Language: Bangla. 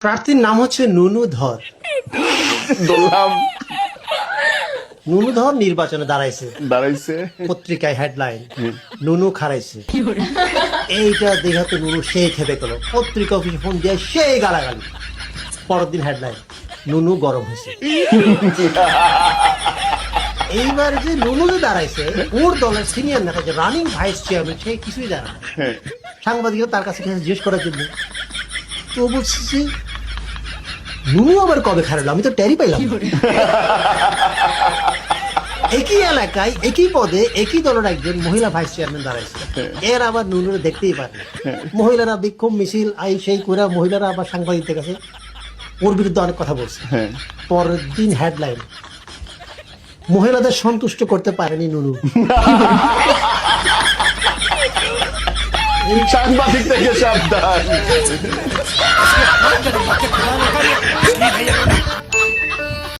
প্রার্থীর নাম হচ্ছে নুনুধর। বললাম নুনুধর নির্বাচনে দাঁড়াইছে, পত্রিকায় হেডলাইন নুনু খারাইছে। এইটা দেখা তো নুনু সেই খেপে গেল, পত্রিকা অফিসে ফোন দিয়ে সেই গালাগালি। পরের দিন হেডলাইন নুনু গরম হয়েছে। এইবার যে নুনু যে দাঁড়াইছে, ওর দলের সিনিয়র নেতা যে রানিং ভাইস চেয়ারম্যান, সে কিছুই জানে না। সাংবাদিকরা তার কাছে জিজ্ঞেস করার জন্য, তো বলছি নুনু আবার কবে খারাপ, আমি তো টেরি পাইলাম না। একই এলাকায় একই পদে একই দলের একজন মহিলা ভাইস চেয়ারম্যান দাঁড়াইছে, এর আবার নুনুরে দেখতেই পারে। মহিলারা বিক্ষোভ মিছিল আই সেই করে মহিলারা আবার সাংবাদিকদের কাছে ওর বিরুদ্ধে অনেক কথা বলছে। পরের দিন হেডলাইন মহিলাদের সন্তুষ্ট করতে পারেনি নুনু। সাংবাদিক থেকে সাবধান।